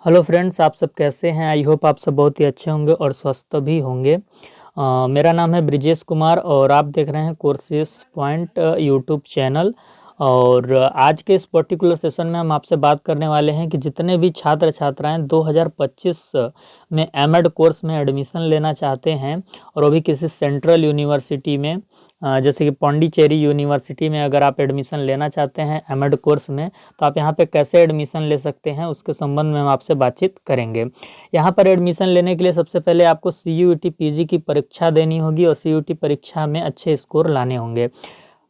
Hello friends, आप सब कैसे हैं। आई होप आप सब बहुत ही अच्छे होंगे और स्वस्थ भी होंगे। मेरा नाम है ब्रिजेश कुमार और आप देख रहे हैं कोर्सेस पॉइंट यूट्यूब चैनल। और आज के इस पर्टिकुलर सेशन में हम आपसे बात करने वाले हैं कि जितने भी छात्र छात्राएं 2025 में एमएड कोर्स में एडमिशन लेना चाहते हैं और वो भी किसी सेंट्रल यूनिवर्सिटी में, जैसे कि पौंडीचेरी यूनिवर्सिटी में अगर आप एडमिशन लेना चाहते हैं एमएड कोर्स में, तो आप यहाँ पे कैसे एडमिशन ले सकते हैं उसके संबंध में हम आपसे बातचीत करेंगे। यहाँ पर एडमिशन लेने के लिए सबसे पहले आपको CUET PG की परीक्षा देनी होगी और CUET परीक्षा में अच्छे स्कोर लाने होंगे।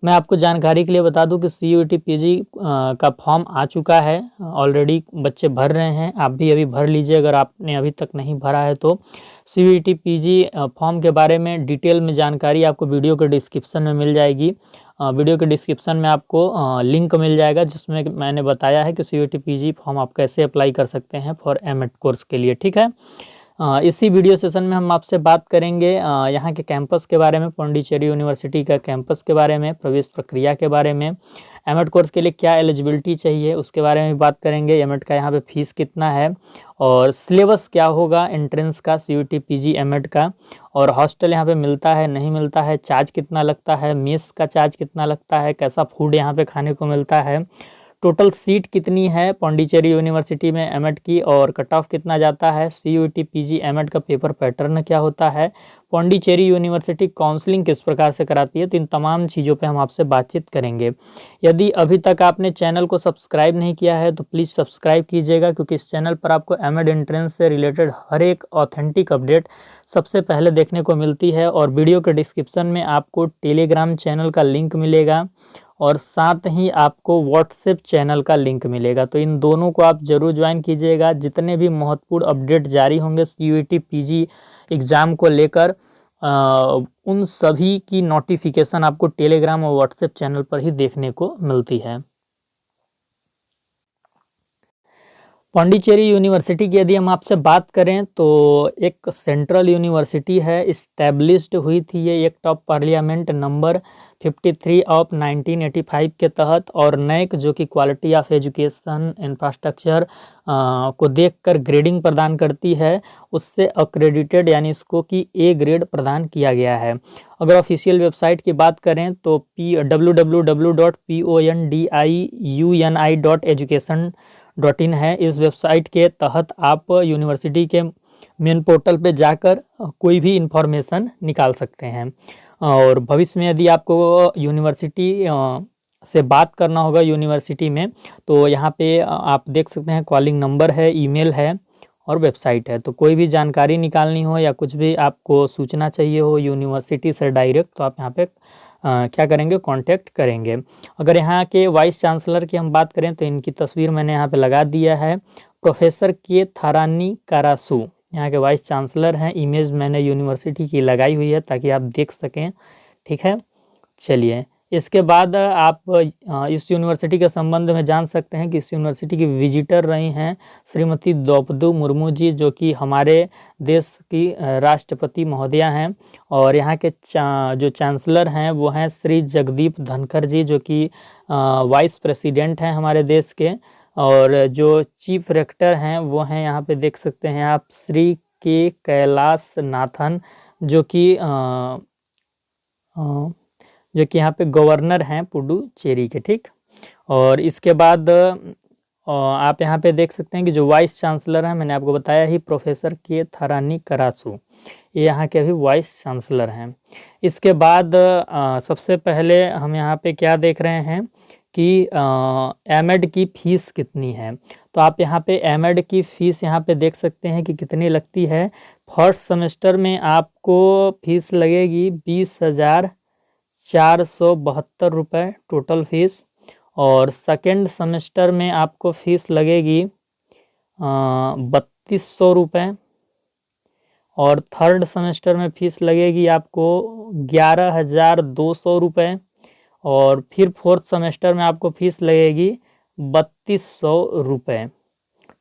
मैं आपको जानकारी के लिए बता दूं कि CUET PG का फॉर्म आ चुका है, ऑलरेडी बच्चे भर रहे हैं। आप भी अभी भर लीजिए अगर आपने अभी तक नहीं भरा है तो। CUET PG फॉर्म के बारे में डिटेल में जानकारी आपको वीडियो के डिस्क्रिप्शन में मिल जाएगी। वीडियो के डिस्क्रिप्शन में आपको लिंक मिल जाएगा जिसमें मैंने बताया है कि CUET PG फॉर्म आप कैसे अप्लाई कर सकते हैं फॉर एमएड कोर्स के लिए। ठीक है, इसी वीडियो सेशन में हम आपसे बात करेंगे यहाँ के कैंपस के बारे में, पौंडीचेरी यूनिवर्सिटी का कैंपस के बारे में, प्रवेश प्रक्रिया के बारे में, एमएड कोर्स के लिए क्या एलिजिबिलिटी चाहिए उसके बारे में बात करेंगे। एमएड का यहाँ पे फीस कितना है और सिलेबस क्या होगा एंट्रेंस का CUET PG एमएड का, और हॉस्टल यहाँ पे मिलता है नहीं मिलता है, चार्ज कितना लगता है, मेस का चार्ज कितना लगता है, कैसा फूड यहाँ पे खाने को मिलता है, टोटल सीट कितनी है पौंडीचेरी यूनिवर्सिटी में एमएड की, और कट ऑफ कितना जाता है, CUET PG एमएड का पेपर पैटर्न क्या होता है, पौंडीचेरी यूनिवर्सिटी काउंसलिंग किस प्रकार से कराती है। तो इन तमाम चीज़ों पे हम आपसे बातचीत करेंगे। यदि अभी तक आपने चैनल को सब्सक्राइब नहीं किया है तो प्लीज़ सब्सक्राइब कीजिएगा, क्योंकि इस चैनल पर आपको एमएड एंट्रेंस से रिलेटेड हर एक ऑथेंटिक अपडेट सबसे पहले देखने को मिलती है। और वीडियो के डिस्क्रिप्शन में आपको टेलीग्राम चैनल का लिंक मिलेगा और साथ ही आपको व्हाट्सएप चैनल का लिंक मिलेगा। तो इन दोनों को आप जरूर ज्वाइन कीजिएगा। जितने भी महत्वपूर्ण अपडेट जारी होंगे CUET PG एग्ज़ाम को लेकर, उन सभी की नोटिफिकेशन आपको टेलीग्राम और व्हाट्सएप चैनल पर ही देखने को मिलती है। पौंडीचेरी यूनिवर्सिटी की यदि हम आपसे बात करें तो एक सेंट्रल यूनिवर्सिटी है, इस्टेब्लिश्ड हुई थी ये act of parliament number 53 of 1985 के तहत, और नैक जो कि क्वालिटी ऑफ एजुकेशन इंफ्रास्ट्रक्चर को देखकर ग्रेडिंग प्रदान करती है, उससे अक्रेडिटेड यानी इसको कि A ग्रेड प्रदान किया गया है। अगर ऑफिशियल वेबसाइट की बात करें तो www.pondiuni.education.in है। इस वेबसाइट के तहत आप यूनिवर्सिटी के मेन पोर्टल पे जाकर कोई भी इंफॉर्मेशन निकाल सकते हैं। और भविष्य में यदि आपको यूनिवर्सिटी से बात करना होगा यूनिवर्सिटी में, तो यहाँ पे आप देख सकते हैं कॉलिंग नंबर है, ईमेल है और वेबसाइट है। तो कोई भी जानकारी निकालनी हो या कुछ भी आपको सूचना चाहिए हो यूनिवर्सिटी से डायरेक्ट, तो आप यहाँ पे क्या करेंगे, कांटेक्ट करेंगे। अगर यहाँ के वाइस चांसलर की हम बात करें तो इनकी तस्वीर मैंने यहाँ पे लगा दिया है। प्रोफेसर के थारानी कारासू यहाँ के वाइस चांसलर हैं। इमेज मैंने यूनिवर्सिटी की लगाई हुई है ताकि आप देख सकें। ठीक है, चलिए इसके बाद आप इस यूनिवर्सिटी के संबंध में जान सकते हैं कि इस यूनिवर्सिटी की विजिटर रही हैं श्रीमती द्रौपदी मुर्मू जी, जो कि हमारे देश की राष्ट्रपति महोदया हैं। और यहाँ के जो चांसलर हैं वो हैं श्री जगदीप धनखड़ जी, जो कि वाइस प्रेसिडेंट हैं हमारे देश के। और जो चीफ रेक्टर हैं वो हैं, यहाँ पे देख सकते हैं आप, श्री के कैलाश नाथन, जो कि यहाँ पे गवर्नर हैं पुडुचेरी के। ठीक, और इसके बाद आप यहाँ पे देख सकते हैं कि जो वाइस चांसलर हैं, मैंने आपको बताया ही, प्रोफेसर के थारानी करासू, ये यहाँ के अभी वाइस चांसलर हैं। इसके बाद सबसे पहले हम यहाँ पे क्या देख रहे हैं कि एमएड की फ़ीस कितनी है। तो आप यहाँ पे एमएड की फ़ीस यहाँ पे देख सकते हैं कि कितनी लगती है। फर्स्ट सेमेस्टर में आपको फ़ीस लगेगी 20,472 रुपये टोटल फ़ीस, और सेकेंड सेमेस्टर में आपको फ़ीस लगेगी 3200 रुपये, और थर्ड सेमेस्टर में फ़ीस लगेगी आपको 11,200 रुपये, और फिर फोर्थ सेमेस्टर में आपको फ़ीस लगेगी 3200 रुपये।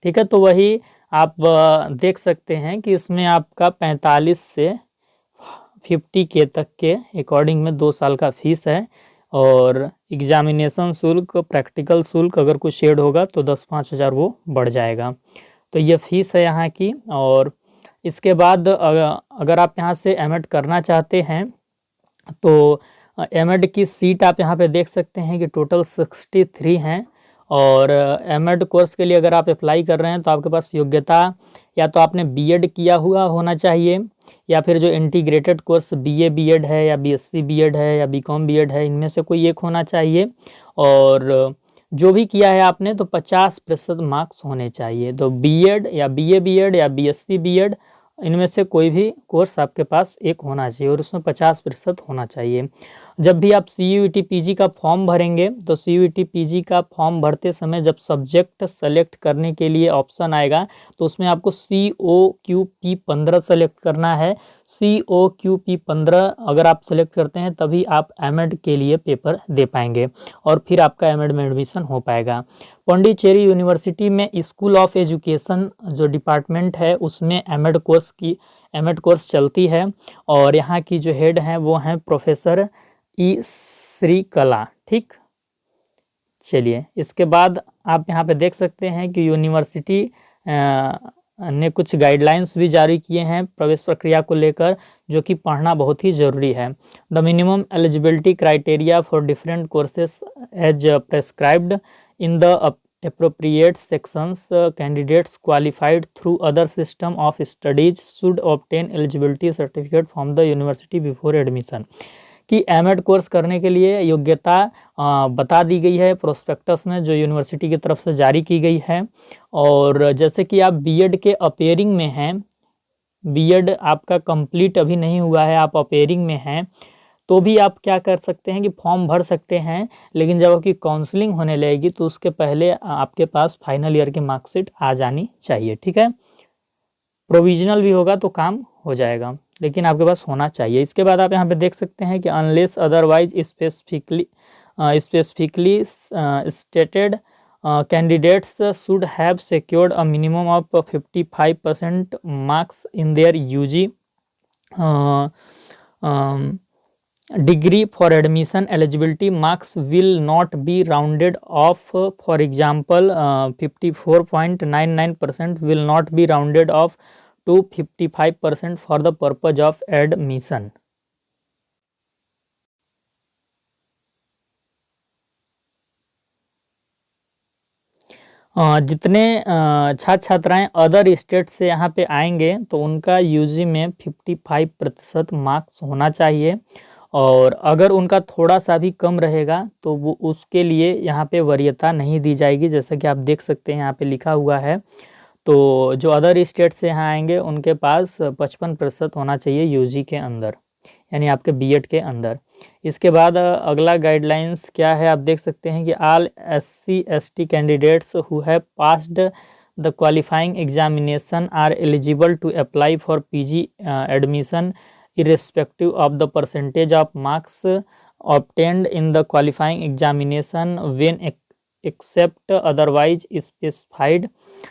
ठीक है, तो वही आप देख सकते हैं कि इसमें आपका 45 से 50K तक के अकॉर्डिंग में 2 साल का फीस है। और एग्जामिनेशन शुल्क, प्रैक्टिकल शुल्क अगर कुछ शेड होगा तो 10-5 हज़ार वो बढ़ जाएगा। तो ये फ़ीस है यहाँ की। और इसके बाद अगर आप यहाँ से एमएड करना चाहते हैं तो एमएड की सीट आप यहाँ पे देख सकते हैं कि टोटल 63 हैं। और एमएड कोर्स के लिए अगर आप अप्लाई कर रहे हैं तो आपके पास योग्यता या तो आपने बीएड किया हुआ होना चाहिए, या फिर जो इंटीग्रेटेड कोर्स बीए बीएड है या बीएससी बीएड है या बीकॉम बीएड है, इनमें से कोई एक होना चाहिए। और जो भी किया है आपने तो 50% मार्क्स होने चाहिए। तो बीएड या बीए बीएड या बीएससी बीएड, इनमें से कोई भी कोर्स आपके पास एक होना चाहिए और उसमें 50% होना चाहिए। जब भी आप CUET PG का फॉर्म भरेंगे तो CUET PG का फॉर्म भरते समय जब सब्जेक्ट सेलेक्ट करने के लिए ऑप्शन आएगा तो उसमें आपको COQP 15 सेलेक्ट करना है। COQP 15 अगर आप सेलेक्ट करते हैं तभी आप एमएड के लिए पेपर दे पाएंगे और फिर आपका एमएड में एडमिशन हो पाएगा। पौंडीचेरी यूनिवर्सिटी में स्कूल ऑफ एजुकेशन जो डिपार्टमेंट है उसमें एमएड कोर्स चलती है और यहाँ की जो हेड हैं वो हैं प्रोफेसर ई श्रीकला। ठीक, चलिए इसके बाद आप यहाँ पे देख सकते हैं कि यूनिवर्सिटी ने कुछ गाइडलाइंस भी जारी किए हैं प्रवेश प्रक्रिया को लेकर, जो कि पढ़ना बहुत ही ज़रूरी है। The minimum eligibility criteria for different courses as prescribed in the appropriate sections, candidates qualified through other system of studies should obtain eligibility certificate from the university before admission। कि एमएड कोर्स करने के लिए योग्यता बता दी गई है prospectus में जो यूनिवर्सिटी की तरफ से जारी की गई है। और जैसे कि आप बीएड के अपेयरिंग में हैं, बीएड आपका कंप्लीट अभी नहीं हुआ है, आप अपेयरिंग में हैं, तो भी आप क्या कर सकते हैं कि फॉर्म भर सकते हैं। लेकिन जब आपकी काउंसलिंग होने लगेगी तो उसके पहले आपके पास फाइनल ईयर की मार्कशीट आ जानी चाहिए। ठीक है, प्रोविजनल भी होगा तो काम हो जाएगा, लेकिन आपके पास होना चाहिए। इसके बाद आप यहाँ पे देख सकते हैं कि unless otherwise specifically stated candidates should have secured a minimum of 55% marks in their UG degree for admission eligibility marks will not be rounded off. For example, 54.99% will not be rounded off to 55% for the purpose of admission। जितने छात्र छात्राएं other state से यहाँ पे आएंगे तो उनका UG में 55% मार्क्स होना चाहिए। और अगर उनका थोड़ा सा भी कम रहेगा तो वो उसके लिए यहाँ पे वरीयता नहीं दी जाएगी, जैसा कि आप देख सकते हैं यहाँ पे लिखा हुआ है। तो जो अदर स्टेट से यहाँ आएंगे उनके पास 55% होना चाहिए यूजी के अंदर, यानी आपके बीएड के अंदर। इसके बाद अगला गाइडलाइंस क्या है, आप देख सकते हैं कि all SC/ST candidates who have passed the qualifying examination are eligible to apply for PG admission irrespective of the percentage of marks obtained in the qualifying examination when except otherwise specified।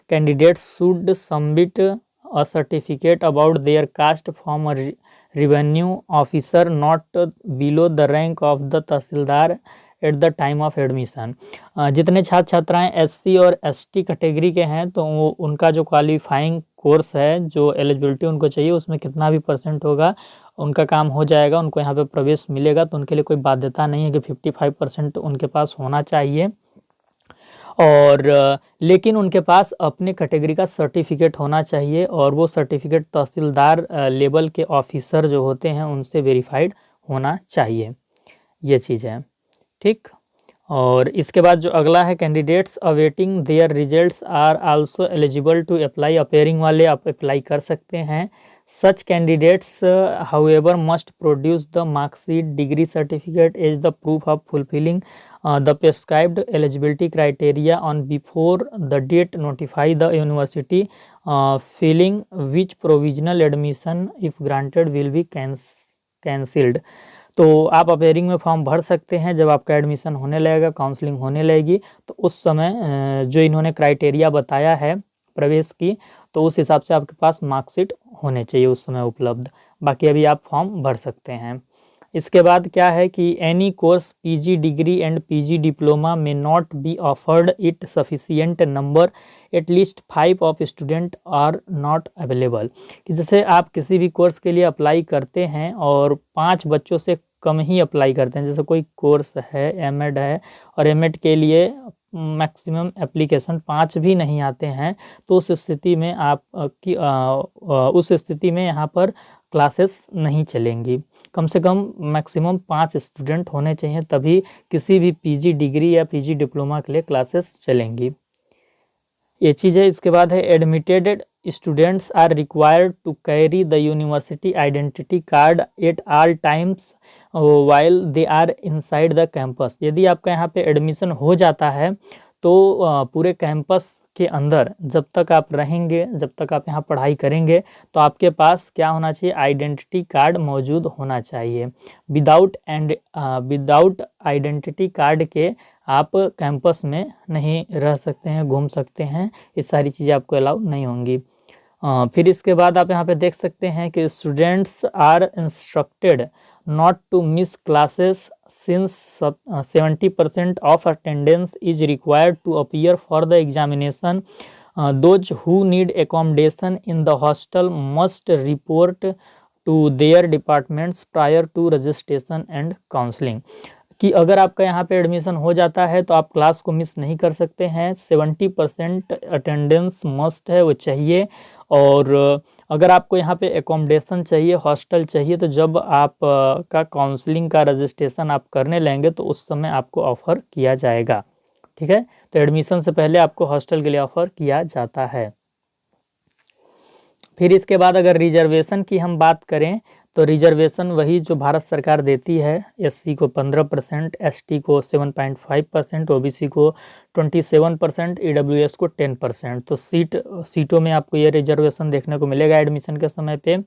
candidates should submit a certificate about their caste from a revenue officer not below the rank of the tehsildar eight the time of admission. जितने छात्र छात्राएं SC और ST category के हैं तो वो उनका जो क्वालिफाइंग कोर्स है, जो एलिजिबिलिटी उनको चाहिए उसमें कितना भी % होगा उनका काम हो जाएगा, उनको यहाँ पे प्रवेश मिलेगा। तो उनके लिए कोई बाध्यता नहीं है कि 55% उनके पास होना चाहिए। और लेकिन उनके पास अपने कैटेगरी का सर्टिफिकेट होना चाहिए और वो सर्टिफिकेट तहसीलदार लेवल के ऑफिसर जो होते हैं उनसे वेरीफाइड होना चाहिए। ये चीज़ है, ठीक। और इसके बाद जो अगला है, candidates awaiting their results are also eligible to apply. Appearing वाले आप अप्लाई कर सकते हैं। Such candidates however must produce the marksheet, degree certificate as the proof of fulfilling the prescribed eligibility criteria on before the date notify the university failing which provisional admission if granted will be cancelled. तो आप appearing में form भर सकते हैं जब आपका admission होने लगेगा, काउंसलिंग होने लगेगी, तो उस समय जो इन्होंने क्राइटेरिया बताया है प्रवेश की, तो उस हिसाब से आपके पास मार्कशीट होने चाहिए उस समय उपलब्ध। बाकी अभी आप फॉर्म भर सकते हैं। इसके बाद क्या है कि any course PG degree and PG diploma में not be offered it sufficient number at least 5 of student are not available. कि जैसे आप किसी भी कोर्स के लिए अप्लाई करते हैं और 5 बच्चों से कम ही अप्लाई करते हैं, जैसे कोई कोर्स है एमएड है और एमएड के लिए मैक्सिमम एप्लीकेशन 5 भी नहीं आते हैं, तो उस स्थिति में उस स्थिति में यहाँ पर क्लासेस नहीं चलेंगी। कम से कम मैक्सिमम 5 स्टूडेंट होने चाहिए, तभी किसी भी पीजी डिग्री या पीजी डिप्लोमा के लिए क्लासेस चलेंगी। ये चीज़ है। इसके बाद है admitted students are required to carry the university identity card at all times while they are inside the campus. यदि आपका यहाँ पे एडमिशन हो जाता है तो पूरे कैंपस के अंदर जब तक आप रहेंगे, जब तक आप यहाँ पढ़ाई करेंगे, तो आपके पास क्या होना चाहिए, आइडेंटिटी कार्ड मौजूद होना चाहिए। विदाउट आइडेंटिटी कार्ड के आप कैंपस में नहीं रह सकते हैं, घूम सकते हैं, ये सारी चीज़ें आपको अलाउ नहीं होंगी। फिर इसके बाद आप यहाँ पे देख सकते हैं कि students are instructed not to miss classes since 70% of attendance is required to appear for the examination. Those who need accommodation in the hostel must report to their departments prior to registration and counseling. कि अगर आपका यहाँ पे admission हो जाता है तो आप क्लास को मिस नहीं कर सकते हैं। 70% अटेंडेंस मस्ट है, वो चाहिए। और अगर आपको यहाँ पे एकोमोडेशन चाहिए, हॉस्टल चाहिए, तो जब आप का काउंसलिंग का रजिस्ट्रेशन आप करने लेंगे तो उस समय आपको ऑफ़र किया जाएगा। ठीक है, तो एडमिशन से पहले आपको हॉस्टल के लिए ऑफ़र किया जाता है। फिर इसके बाद अगर रिजर्वेशन की हम बात करें तो रिजर्वेशन वही जो भारत सरकार देती है। एससी को 15%, एसटी को 7.5%, ओबीसी को 27%, ईडब्ल्यूएस को 10%। तो सीटों में आपको ये रिजर्वेशन देखने को मिलेगा एडमिशन के समय पे।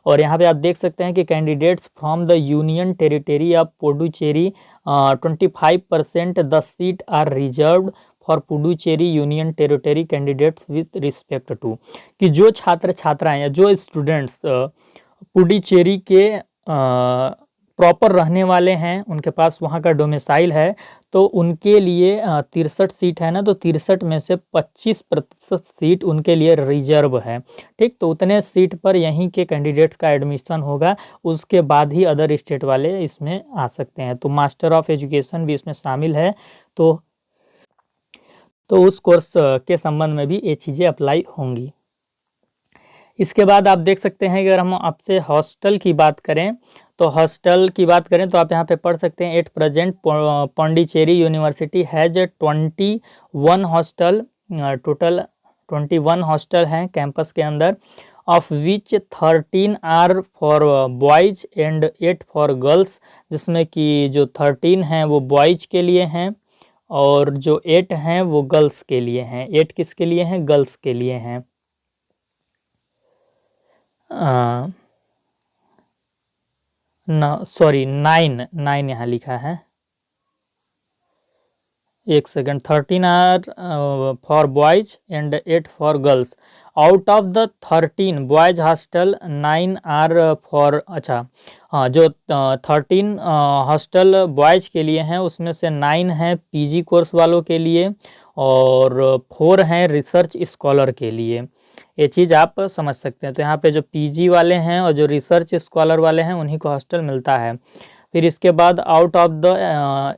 और यहाँ पे आप देख सकते हैं कि candidates from the union territory of Puducherry 25% the seat are reserved for Puducherry union territory candidates with respect to. कि जो छात्र छात्राएँ या जो स्टूडेंट्स पुडुचेरी के प्रॉपर रहने वाले हैं, उनके पास वहाँ का डोमिसाइल है, तो उनके लिए 63 सीट है ना, तो 63 में से 25% सीट उनके लिए रिजर्व है। ठीक, तो उतने सीट पर यहीं के कैंडिडेट्स का एडमिशन होगा, उसके बाद ही अदर स्टेट वाले इसमें आ सकते हैं। तो मास्टर ऑफ एजुकेशन भी इसमें शामिल है, तो उस कोर्स के संबंध में भी ये चीज़ें अप्लाई होंगी। इसके बाद आप देख सकते हैं कि अगर हम आपसे हॉस्टल की बात करें तो आप यहाँ पे पढ़ सकते हैं। At present Pondicherry university has 21 hostel, total 21 hostel हैं कैंपस के अंदर, of which 13 are for boys and 8 for girls. जिसमें कि जो 13 हैं वो बॉयज़ के लिए हैं और जो 8 हैं वो गर्ल्स के लिए हैं। 8 किसके लिए हैं, गर्ल्स के लिए हैं। सॉरी 9 यहाँ लिखा है, एक second. 13 are for boys and 8 for girls. Out of the 13 boys hostel 9 are for, अच्छा हाँ, जो 13 हॉस्टल बॉयज़ के लिए हैं उसमें से 9 हैं पीजी कोर्स वालों के लिए और 4 हैं रिसर्च स्कॉलर के लिए। ये चीज़ आप समझ सकते हैं। तो यहाँ पे जो पीजी वाले हैं और जो रिसर्च स्कॉलर वाले हैं उन्हीं को हॉस्टल मिलता है। फिर इसके बाद out of the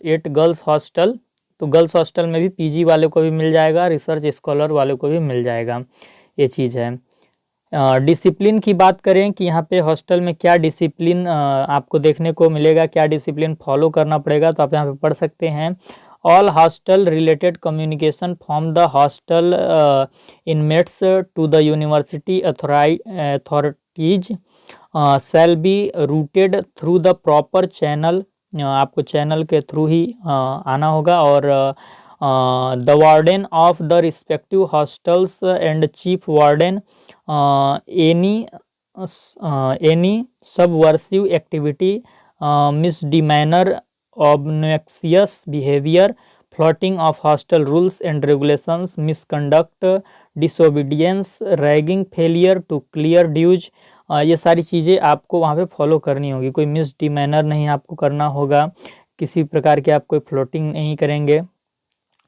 8 girls hostel, तो गर्ल्स हॉस्टल में भी पीजी वाले को भी मिल जाएगा, रिसर्च स्कॉलर वाले को भी मिल जाएगा। ये चीज़ है। डिसिप्लिन की बात करें कि यहाँ पे हॉस्टल में क्या डिसिप्लिन आपको देखने को मिलेगा, क्या डिसिप्लिन फॉलो करना पड़ेगा, तो आप यहाँ पे पढ़ सकते हैं। All hostel related communication from the hostel inmates to the university authorities shall be routed through the proper channel. आपको चैनल के थ्रू ही आना होगा। और the warden of the respective hostels and chief warden any subversive activity, misdemeanour, obnoxious behavior, flouting of hostel rules and regulations, misconduct, disobedience, ragging, failure to clear dues, ये सारी चीज़ें आपको वहाँ पे फॉलो करनी होगी। कोई मिसडिमेनर नहीं आपको करना होगा, किसी प्रकार की आप कोई फ्लोटिंग नहीं करेंगे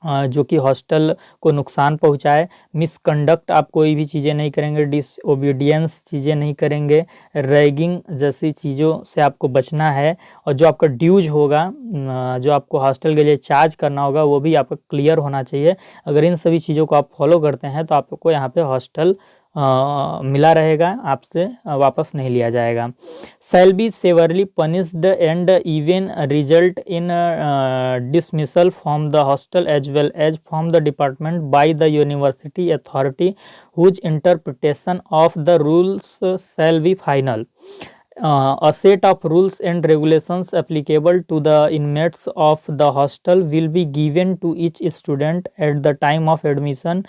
जो कि हॉस्टल को नुकसान पहुंचाए। मिसकंडक्ट आप कोई भी चीज़ें नहीं करेंगे, डिसओबीडियंस चीज़ें नहीं करेंगे, रैगिंग जैसी चीज़ों से आपको बचना है। और जो आपका ड्यूज होगा, जो आपको हॉस्टल के लिए चार्ज करना होगा, वो भी आपका क्लियर होना चाहिए। अगर इन सभी चीज़ों को आप फॉलो करते हैं तो आपको यहाँ पे हॉस्टल मिला रहेगा, आपसे वापस नहीं लिया जाएगा। shall be severely punished and even result in dismissal from the hostel as well as from the department by the university authority whose interpretation of the rules shall be final. A set of rules and regulations applicable to the inmates of the hostel will be given to each student at the time of admission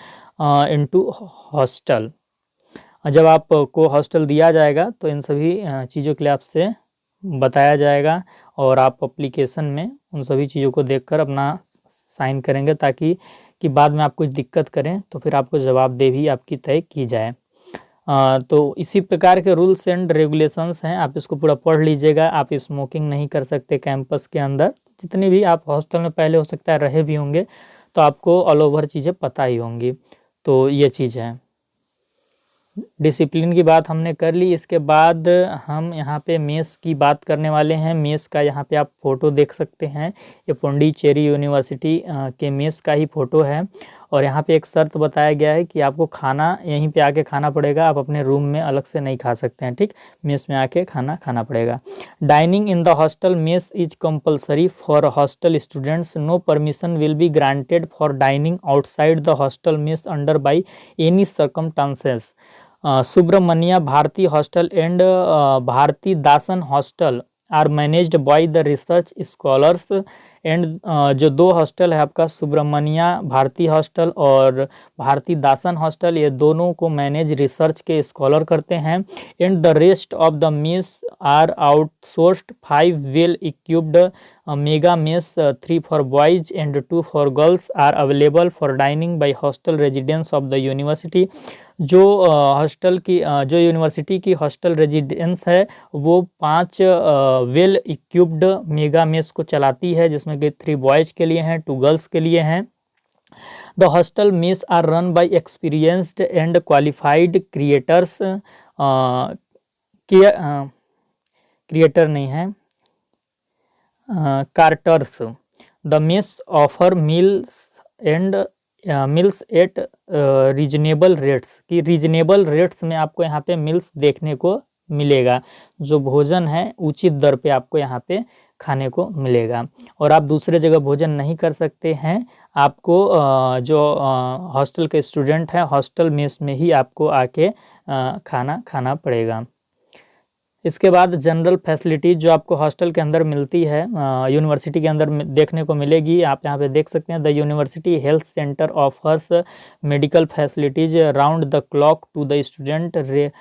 into hostel. जब आपको hostel दिया जाएगा तो इन सभी चीज़ों के लिए आपसे बताया जाएगा और आप एप्लीकेशन में उन सभी चीज़ों को देखकर अपना साइन करेंगे, ताकि कि बाद में आप कुछ दिक्कत करें तो फिर आपको जवाबदेही आपकी तय की जाए। तो इसी प्रकार के रूल्स एंड रेगुलेशंस हैं, आप इसको पूरा पढ़ लीजिएगा। आप स्मोकिंग नहीं कर सकते कैंपस के अंदर, जितनी भी आप हॉस्टल में पहले हो सकता है रहे भी होंगे तो आपको ऑल ओवर चीज़ें पता ही होंगी। तो ये चीज़ है। डिसिप्लिन की बात हमने कर ली। इसके बाद हम यहाँ पे मेस की बात करने वाले हैं। मेस का यहाँ पे आप फ़ोटो देख सकते हैं, ये पौंडीचेरी यूनिवर्सिटी के मेस का ही फ़ोटो है। और यहाँ पे एक शर्त बताया गया है कि आपको खाना यहीं पे आके खाना पड़ेगा, आप अपने रूम में अलग से नहीं खा सकते हैं, ठीक। मेस में आके खाना खाना पड़ेगा। Dining in the hostel mess is compulsory for hostel students. No permission will be granted for dining outside the hostel mess under by any circumstances. Subramanya Bharathi hostel and Bharathi Dasan hostel are managed by the research scholars and जो दो hostel है आपका, Subramanya Bharathi hostel और Bharti Dasan hostel, ये दोनों को manage research के scholar करते हैं। And the rest of the mess are outsourced. 5 well equipped mega mess 3 for boys and 2 for girls are available for dining by hostel residence of the university. जो hostel की जो university की hostel residence है वो 5 well equipped mega mess को चलाती है, जिसमें कि 3 बॉयज़ के लिए हैं, 2 गर्ल्स के लिए हैं। The hostel mess are run by experienced and qualified creators. Creator नहीं है, caterers. The mess offer meals and mills at reasonable rates, कि रीजनेबल रेट्स में आपको यहाँ पे मिल्स देखने को मिलेगा। जो भोजन है उचित दर पे आपको यहाँ पे खाने को मिलेगा और आप दूसरे जगह भोजन नहीं कर सकते हैं। आपको जो हॉस्टल के स्टूडेंट हैं हॉस्टल मेस में ही आपको आके खाना खाना पड़ेगा। इसके बाद जनरल फैसिलिटीज़ जो आपको हॉस्टल के अंदर मिलती है, यूनिवर्सिटी के अंदर देखने को मिलेगी। आप यहाँ पे देख सकते हैं, the university health centre offers medical facilities round the clock to the student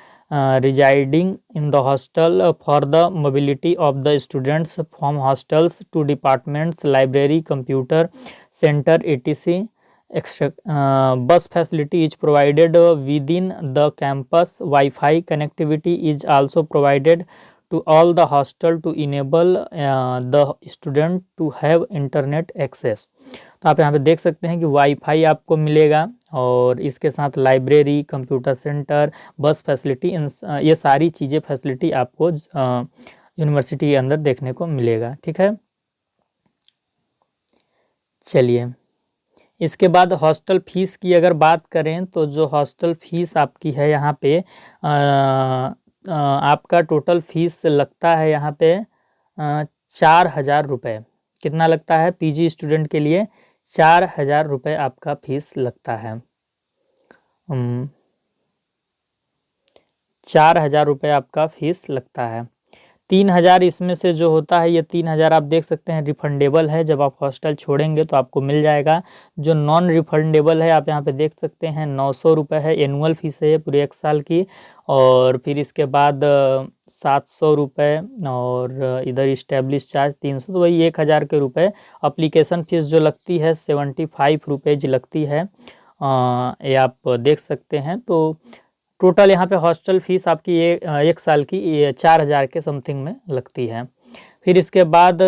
residing in the hostel for the mobility of the students from hostels to departments, library, computer center, etc. Bus facility is provided within the campus. Wi-Fi connectivity is also provided to all the hostel to enable the student to have internet access. तो आप यहाँ पे देख सकते हैं कि wifi आपको मिलेगा और इसके साथ लाइब्रेरी, कंप्यूटर सेंटर, बस फैसिलिटी, ये सारी चीज़ें फैसिलिटी आपको यूनिवर्सिटी के अंदर देखने को मिलेगा, ठीक है। चलिए, इसके बाद हॉस्टल फीस की अगर बात करें तो जो हॉस्टल फीस आपकी है यहाँ पे आपका टोटल फीस लगता है यहाँ पे 4,000 रुपये। कितना लगता है? पीजी स्टूडेंट के लिए 4,000 रुपये आपका फीस लगता है। 4,000 रुपये आपका फीस लगता है। 3,000 इसमें से जो होता है, ये 3,000 आप देख सकते हैं रिफंडेबल है। जब आप हॉस्टल छोड़ेंगे तो आपको मिल जाएगा। जो नॉन रिफंडेबल है आप यहाँ पे देख सकते हैं 900 रुपये है, एनुअल फीस है पूरे 1 साल की। और फिर इसके बाद 700 रुपये और इधर इस्टेब्लिश चार्ज 300, तो वही 1,000 के रुपये। अप्लीकेशन फ़ीस जो लगती है 75 रुपीज़ लगती है, ये आप देख सकते हैं। तो टोटल यहाँ पे हॉस्टल फीस आपकी एक साल की 4,000 के समथिंग में लगती है। फिर इसके बाद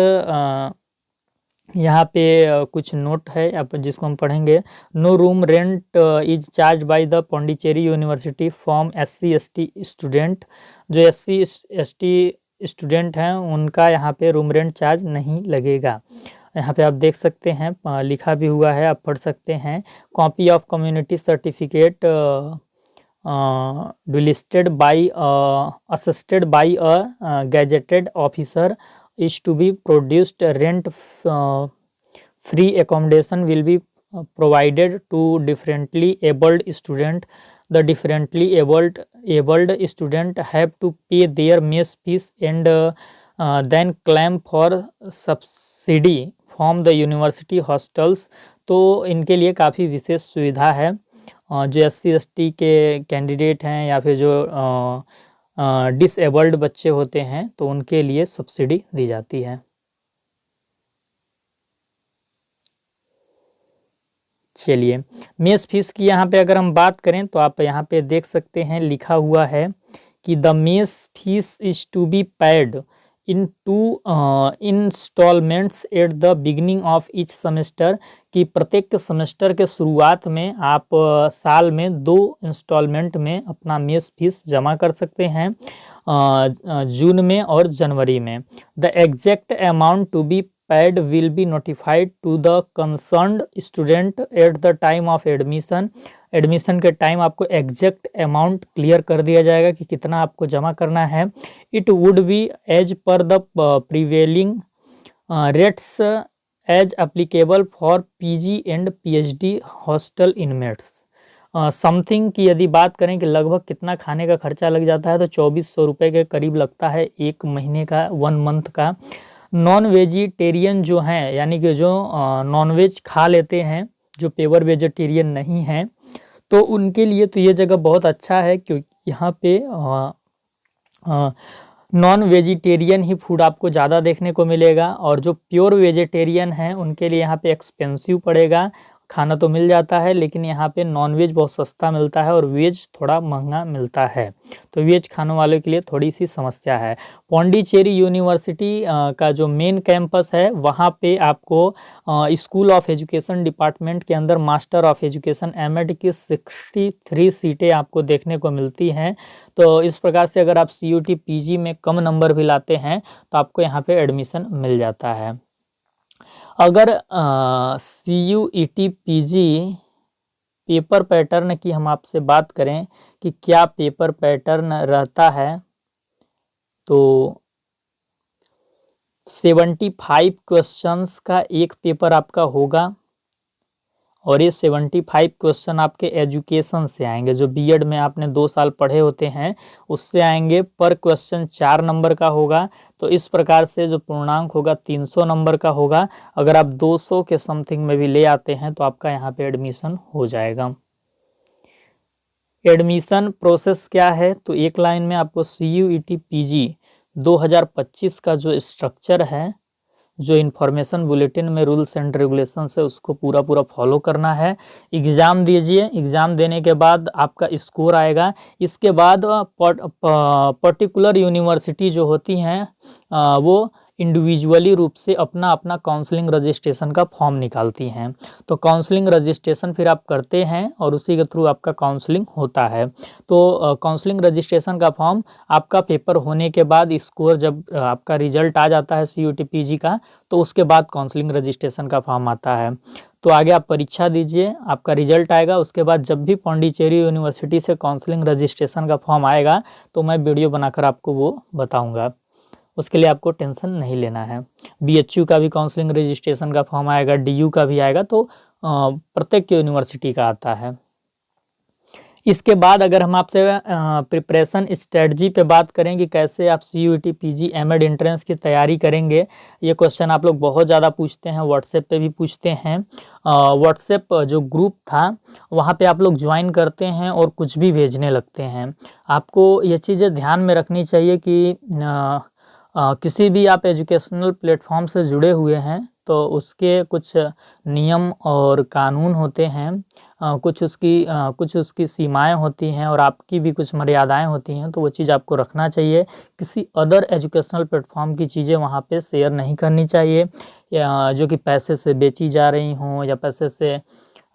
यहाँ पे कुछ नोट है आप जिसको हम पढ़ेंगे। No room rent is charge by the Pondicherry university from SC/ST student. जो SC/ST स्टूडेंट हैं उनका यहाँ पे रूम रेंट चार्ज नहीं लगेगा। यहाँ पे आप देख सकते हैं लिखा भी हुआ है, आप पढ़ सकते हैं। Copy of community certificate delisted by attested by a gazetted officer is to be produced. Rent free accommodation will be provided to differently abled student. The differently abled student have to pay their mess fees and then claim for subsidy from the university hostels. तो इनके लिए काफ़ी विशेष सुविधा है। जो SC/ST के candidate हैं या फिर जो डिसेबल्ड बच्चे होते हैं तो उनके लिए सब्सिडी दी जाती है। चलिए मेस फीस की यहाँ पे अगर हम बात करें तो आप यहाँ पे देख सकते हैं लिखा हुआ है कि the mess fees is to be paid in 2 instalments at the beginning of each semester. कि प्रत्येक सेमेस्टर के शुरुआत में आप साल में 2 इंस्टॉलमेंट में अपना मेस फीस जमा कर सकते हैं, जून में और जनवरी में। The exact amount to be paid will be notified to the concerned student at the time of admission. Admission के टाइम आपको एग्जैक्ट अमाउंट क्लियर कर दिया जाएगा कि कितना आपको जमा करना है। It would be as per the prevailing rates as applicable for PG and PhD hostel inmates. Something की यदि बात करें कि लगभग कितना खाने का खर्चा लग जाता है तो 2400 रुपये के करीब लगता है एक महीने का, 1 मंथ का। नॉन वेजिटेरियन जो हैं यानी कि जो नॉन वेज खा लेते हैं, जो प्योर वेजिटेरियन नहीं हैं, तो उनके लिए तो ये जगह बहुत अच्छा है क्योंकि यहाँ पे नॉन वेजिटेरियन ही फूड आपको ज़्यादा देखने को मिलेगा। और जो प्योर वेजिटेरियन हैं उनके लिए यहाँ पे एक्सपेंसिव पड़ेगा। खाना तो मिल जाता है लेकिन यहाँ पे नॉन वेज बहुत सस्ता मिलता है और वेज थोड़ा महंगा मिलता है, तो वेज खाने वालों के लिए थोड़ी सी समस्या है। पौंडीचेरी यूनिवर्सिटी का जो मेन कैंपस है वहाँ पे आपको स्कूल ऑफ एजुकेशन डिपार्टमेंट के अंदर मास्टर ऑफ एजुकेशन MAD की 63 सीटें आपको देखने को मिलती हैं। तो इस प्रकार से अगर आप CUT PG में कम नंबर भी लाते हैं तो आपको यहाँ पे एडमिशन मिल जाता है। अगर CUET PG पेपर पैटर्न की हम आपसे बात करें कि क्या पेपर पैटर्न रहता है, तो 75 क्वेश्चंस का एक पेपर आपका होगा और ये 75 क्वेश्चन आपके एजुकेशन से आएंगे। जो B.Ed में आपने 2 साल पढ़े होते हैं उससे आएंगे। पर क्वेश्चन 4 नंबर का होगा, तो इस प्रकार से जो पूर्णांक होगा 300 नंबर का होगा। अगर आप 200 के समथिंग में भी ले आते हैं तो आपका यहाँ पे एडमिशन हो जाएगा। एडमिशन प्रोसेस क्या है, तो एक लाइन में आपको CUET PG 2025 का जो स्ट्रक्चर है, जो इन्फॉर्मेशन बुलेटिन में रूल्स एंड रेगुलेशंस है, उसको पूरा फॉलो करना है। एग्ज़ाम दीजिए, एग्ज़ाम देने के बाद आपका स्कोर आएगा। इसके बाद पर्टिकुलर यूनिवर्सिटी जो होती हैं वो इंडिविजुअली रूप से अपना अपना काउंसलिंग रजिस्ट्रेशन का फॉर्म निकालती हैं। तो काउंसलिंग रजिस्ट्रेशन फिर आप करते हैं और उसी के थ्रू आपका काउंसलिंग होता है। तो काउंसलिंग रजिस्ट्रेशन का फॉर्म आपका पेपर होने के बाद, स्कोर जब आपका रिजल्ट आ जाता है CUET PG का, तो उसके बाद काउंसलिंग रजिस्ट्रेशन का फॉर्म आता है। तो आगे आप परीक्षा दीजिए, आपका रिजल्ट आएगा। उसके बाद जब भी पौंडीचेरी यूनिवर्सिटी से काउंसलिंग रजिस्ट्रेशन का फॉर्म आएगा तो मैं वीडियो बनाकर आपको वो बताऊँगा। उसके लिए आपको टेंशन नहीं लेना है। BHU का भी काउंसलिंग रजिस्ट्रेशन का फॉर्म आएगा, DU का भी आएगा, तो प्रत्येक यूनिवर्सिटी का आता है। इसके बाद अगर हम आपसे प्रिपरेशन स्ट्रेटजी पे बात करें कि कैसे आप CUET PG MAD एंट्रेंस की तैयारी करेंगे, ये क्वेश्चन आप लोग बहुत ज़्यादा पूछते हैं, व्हाट्सएप पे भी पूछते हैं। व्हाट्सएप जो ग्रुप था वहाँ पे आप लोग ज्वाइन करते हैं और कुछ भी भेजने लगते हैं। आपको ये चीज़ें ध्यान में रखनी चाहिए कि किसी भी आप एजुकेशनल प्लेटफॉर्म से जुड़े हुए हैं तो उसके कुछ नियम और कानून होते हैं, कुछ उसकी सीमाएं होती हैं और आपकी भी कुछ मर्यादाएं होती हैं, तो वो चीज़ आपको रखना चाहिए। किसी अदर एजुकेशनल प्लेटफॉर्म की चीज़ें वहाँ पे शेयर नहीं करनी चाहिए, या जो कि पैसे से बेची जा रही हों, या पैसे से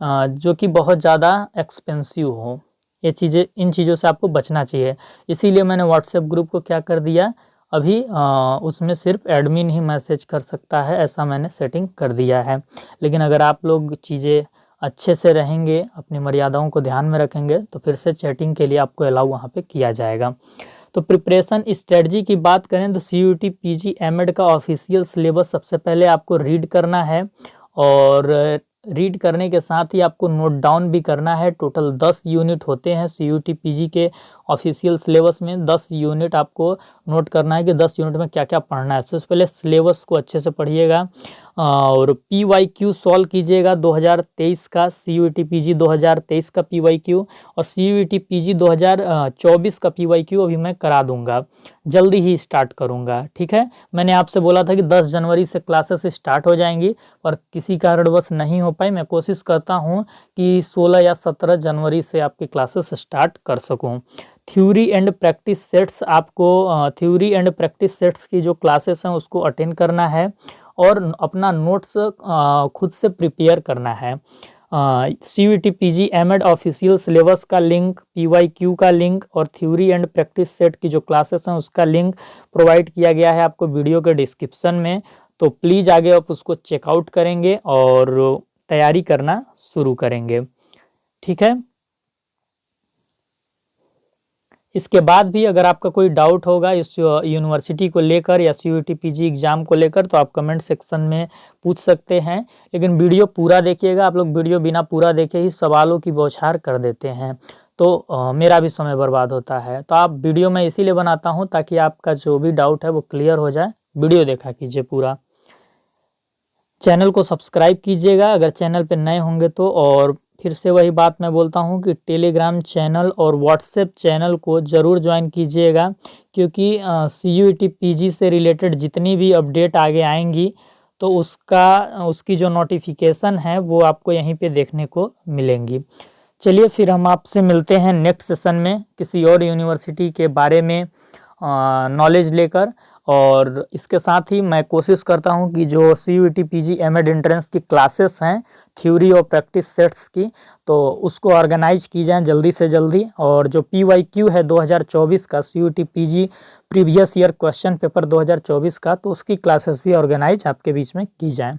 जो कि बहुत ज़्यादा एक्सपेंसिव हो। ये चीज़ें, इन चीज़ों से आपको बचना चाहिए। इसीलिए मैंने व्हाट्सएप ग्रुप को क्या कर दिया, अभी उसमें सिर्फ एडमिन ही मैसेज कर सकता है, ऐसा मैंने सेटिंग कर दिया है। लेकिन अगर आप लोग चीज़ें अच्छे से रहेंगे, अपनी मर्यादाओं को ध्यान में रखेंगे, तो फिर से चैटिंग के लिए आपको अलाउ वहाँ पे किया जाएगा। तो प्रिपरेशन स्ट्रेटजी की बात करें तो CUET PG एमएड का ऑफिशियल सिलेबस सबसे पहले आपको रीड करना है, और रीड करने के साथ ही आपको नोट डाउन भी करना है। टोटल 10 यूनिट होते हैं CUET PG के ऑफिशियल सिलेबस में। 10 यूनिट आपको नोट करना है कि 10 यूनिट में क्या क्या पढ़ना है। सबसे पहले सिलेबस को अच्छे से पढ़िएगा और PYQ सॉल्व कीजिएगा 2023 का, CUET PG 2023 का PYQ, और CUET PG 2024 का PYQ अभी मैं करा दूंगा, जल्दी ही स्टार्ट करूंगा। ठीक है, मैंने आपसे बोला था कि 10 जनवरी से क्लासेस स्टार्ट हो जाएंगी, पर किसी कारणवश नहीं हो पाई। मैं कोशिश करता हूं कि 16 या 17 जनवरी से आपकी क्लासेस स्टार्ट कर सकूं। थ्योरी एंड प्रैक्टिस सेट्स, आपको थ्योरी एंड प्रैक्टिस सेट्स की जो क्लासेस हैं उसको अटेंड करना है, और अपना नोट्स खुद से प्रिपेयर करना है। CUET PG MEd official syllabus का लिंक, PYQ का लिंक और थ्योरी एंड प्रैक्टिस सेट की जो क्लासेस हैं उसका लिंक प्रोवाइड किया गया है आपको वीडियो के डिस्क्रिप्शन में। तो प्लीज़ आगे आप उसको चेकआउट करेंगे और तैयारी करना शुरू करेंगे। ठीक है, इसके बाद भी अगर आपका कोई डाउट होगा इस यूनिवर्सिटी को लेकर या CUET PG एग्ज़ाम को लेकर, तो आप कमेंट सेक्शन में पूछ सकते हैं। लेकिन वीडियो पूरा देखिएगा, आप लोग वीडियो बिना पूरा देखे ही सवालों की बौछार कर देते हैं, तो मेरा भी समय बर्बाद होता है। तो आप वीडियो मैं इसीलिए बनाता हूँ ताकि आपका जो भी डाउट है वो क्लियर हो जाए। वीडियो देखा कीजिए पूरा। चैनल को सब्सक्राइब कीजिएगा अगर चैनल पे नए होंगे तो, और फिर से वही बात मैं बोलता हूँ कि टेलीग्राम चैनल और व्हाट्सएप चैनल को ज़रूर ज्वाइन कीजिएगा, क्योंकि CUET PG से रिलेटेड जितनी भी अपडेट आगे आएंगी तो उसकी जो नोटिफिकेशन है वो आपको यहीं पे देखने को मिलेंगी। चलिए फिर हम आपसे मिलते हैं नेक्स्ट सेशन में किसी और यूनिवर्सिटी के बारे में नॉलेज लेकर। और इसके साथ ही मैं कोशिश करता हूं कि जो CUET PG एमएड एंट्रेंस की क्लासेस हैं थ्योरी और प्रैक्टिस सेट्स की, तो उसको ऑर्गेनाइज की जाए जल्दी से जल्दी। और जो PYQ है 2024 का, CUET PG previous year question paper 2024 का, तो उसकी क्लासेस भी ऑर्गेनाइज आपके बीच में की जाए।